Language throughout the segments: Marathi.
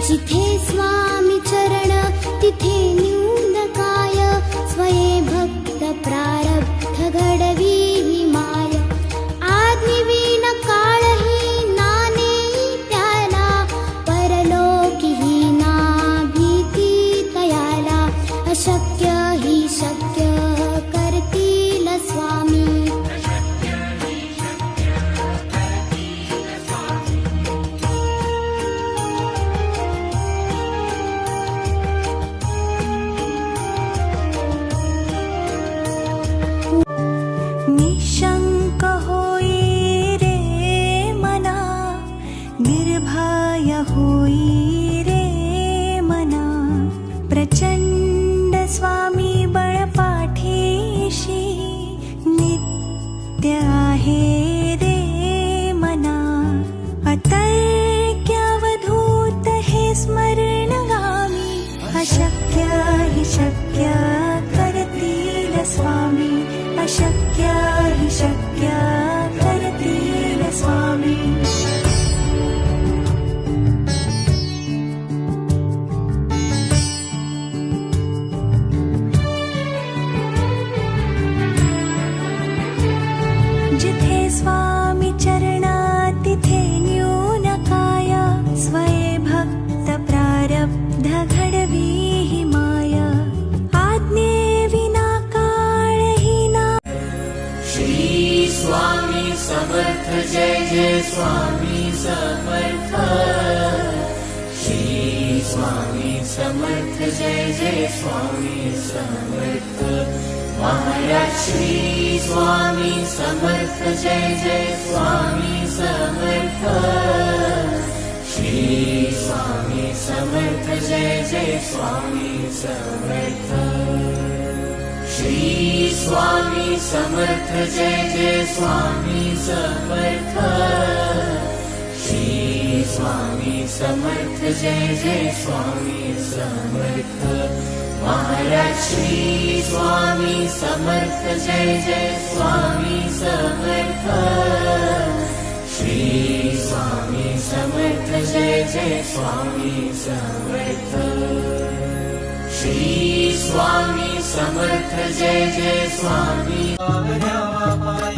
जिथे स्वामी चरण तिथे न्यून काय, स्वये भक्त प्रारब्ध घडवी ही माय। आज्ञेविन काळही नाने त्याला, परलोकी ही ना भीती तयाला। अशक्य ही शक्य करतील स्वामी, निशंक होई रे मना, निर्भय होई रे मना। प्रचंड स्वामी बळपाठीशी, नित्य आहे रे मना। अतर्क्यावधूत हे स्मरणगामी, अशक्य हि शक्य करतील स्वामी, अशक्य हि शक्य करतील स्वामी। जिथे स्वामी चरणा तिथे न्यून काय, स्वये भक्त प्रारब्ध घडवी ही माय। आज्ञेविना काळही ना। श्री स्वामी समर्थ जय जय स्वामी समर्थ। श्री स्वामी समर्थ जय जय स्वामी समर्थ। महाराज श्री स्वामी समर्थ जय जय स्वामी समर्थ। श्री स्वामी समर्थ जय जय स्वामी समर्थ। श्री स्वामी समर्थ जय जय स्वामी समर्थ। श्री स्वामी समर्थ जय जय स्वामी समर्थ। महाराज श्री स्वामी समर्थ जय जय स्वामी समर्थ। श्री स्वामी समर्थ जय जय स्वामी समर्थ। श्री स्वामी समर्थ जय जय स्वामी।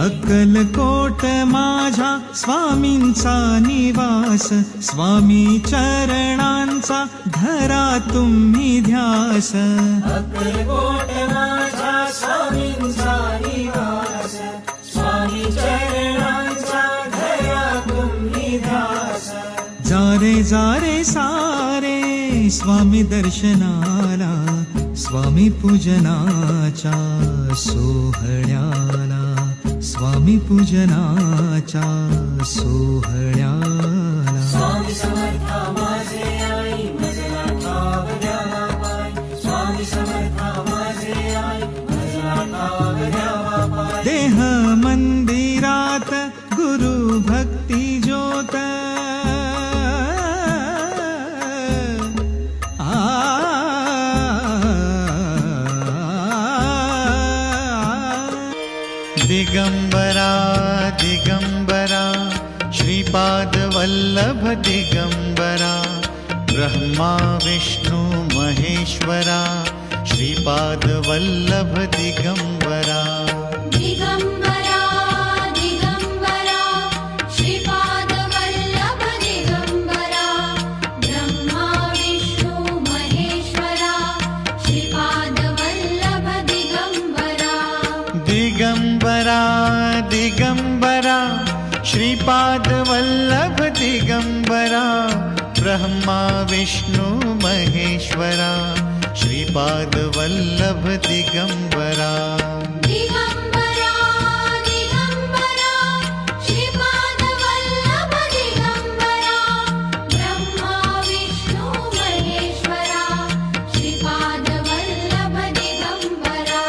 अक्कलकोट माझा स्वामींचा निवास, स्वामी चरणांचा धरा तुम्ही ध्यास। अक्कलकोट माझा स्वामींचा निवास, स्वामी चरणांचा धरा तुम्ही ध्यास। जारे जारे सारे स्वामी दर्शनाला, स्वामी पूजनाच्या सोहळ्याला, स्वामी पूजनाच्या सोहळ्याला। स्वामी समर्था माझे आई मजला ठाव द्यावा पाय। स्वामी समर्था माझे आई मजला ठाव द्यावा पाय। देह मंदिरात गुरु भक्ती ज्योत, दिगंबरा दिगंबरा श्रीपाद वल्लभ दिगंबरा। ब्रह्मा विष्णु महेश्वरा श्रीपाद वल्लभ दिगंबरा। दिगंबरा दिगंबरा श्रीपाद वल्लभ दिगंबरा। ब्रह्मा विष्णु महेश्वरा श्रीपाद वल्लभ दिगंबरा। दिगंबरा दिगंबरा श्रीपाद वल्लभ दिगंबरा। ब्रह्मा विष्णु महेश्वरा श्रीपाद वल्लभ दिगंबरा। दिगंबरा दिगंबरा श्रीपाद वल्लभ दिगंबरा। ब्रह्मा विष्णु महेश्वरा श्रीपाद वल्लभ दिगंबरा।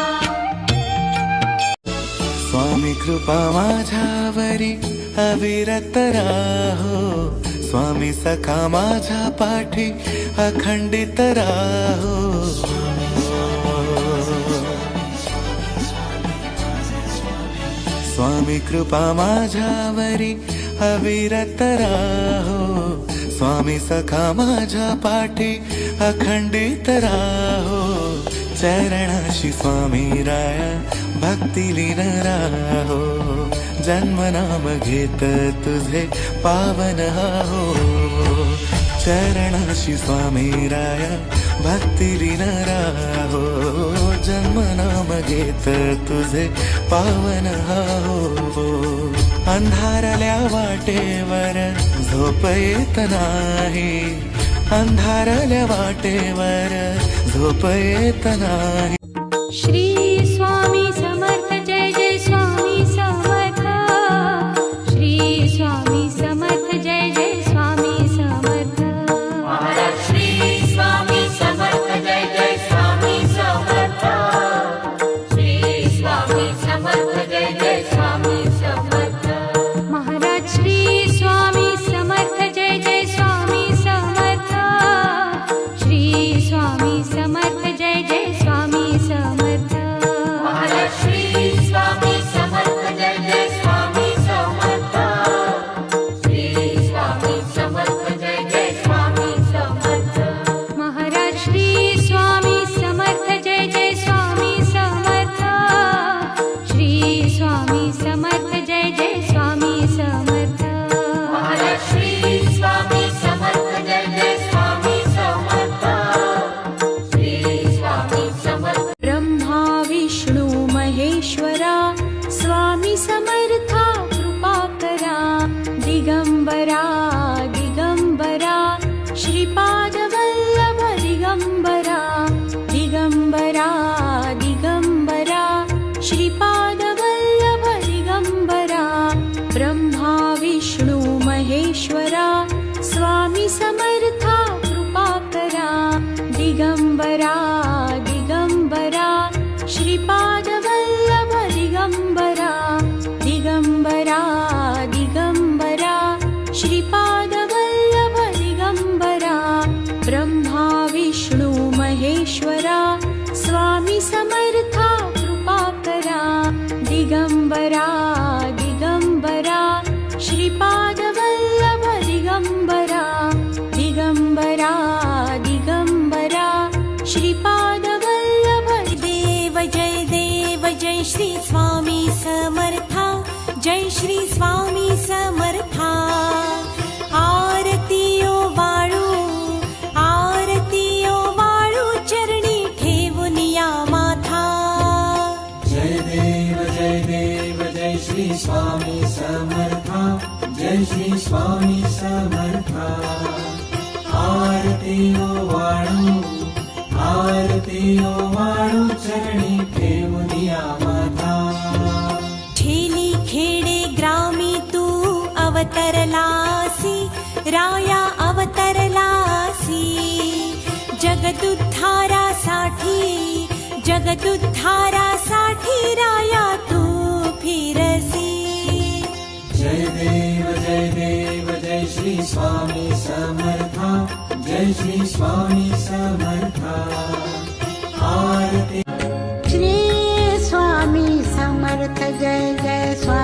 स्वामी कृपा माझ्यावरी अविरत राहो, स्वामी सखा माझ्या पाठी अखंडित राहो। स्वामी कृपा माझ्यावरी अविरत राहो, स्वामी सखा माझ्या पाठी अखंडित राहो चरणाशी स्वामी राया भक्ती लीन राहो जन्मनाम घेत तुझे पावन हो चरणाशी स्वामी राया भक्ती लीन राहो जन्मनाम घेत तुझे पावन हो अंधारल्या वाटेवर झोप येत नाही अंधारल्या वाटेवर झोप येत नाही श्री स्वामी समर्थ जय जय स्वामी समर्थ श्री स्वामी समर्थ जय जय स्वामी समर्थ महाराज श्री स्वामी समर्थ जय जय स्वामी समर्थ श्री स्वामी समर्थ जय जय स्वामी समर्थ महाराज श्री स्वामी समर्थ जय जय स्वामी समर्थ श्री स्वामी समर्थ जय जय स्वामी समर्थ महाराज श्री स्वामी समर्थ जय जय स्वामी समर्थ श्री स्वामी समर्थ जय जय स्वामी समर्थ महाराज श्री स्वामी समर्थ जय जय स्वामी समर्थ श्री स्वामी समर्थ जय जय स्वामी समर्थ महाराज श्री स्वामी समर्थ जय जय स्वामी समर्थ श्री स्वामी समर्थ ब्रह्मा विष्णू महेश्वरा स्वामी समर्था कृपा करा दिगंबरा दिगंबरा श्रीपाद वल्लभ दिगंबरा दिगंबरा दिगंबरा श्रीपाद वल्लभ दिगंबरा ब्रह्मा विष्णू महेश्वरा स्वामी समर्था कृपा करा दिगंबरा दिगंबरा श्रीपाद वल्लभ दिगंबरा दिगंबरा दिगंबरा श्रीपाद वल्लभ दिगंबरा ब्रह्मा विष्णू महेश्वरा स्वामी समर्था कृपा करा दिगंबरा दिगंबरा श्रीपाद वल्लभ दिगंबरा दिगंबरा दिगंबरा श्रीपाद वल्लभ देव जय श्री स्वामी समर्था जय श्री स्वामी समर्था आरतीयो वाळू चरणी ठेवून या माथा जय देव जय श्री स्वामी समर्था जय श्री स्वामी समर्था आरतीयो वाळू चरणी ठेवूनिया माथा ठेली खेडे ग्रामी तू अवतरलासी राया अवतरलासी जगदुद्धारासाठी राया तू फिरसी जय देव जय श्री स्वामी समर्था जय श्री स्वामी समर्था आरती श्री स्वामी समर्थ जय जय स्वामी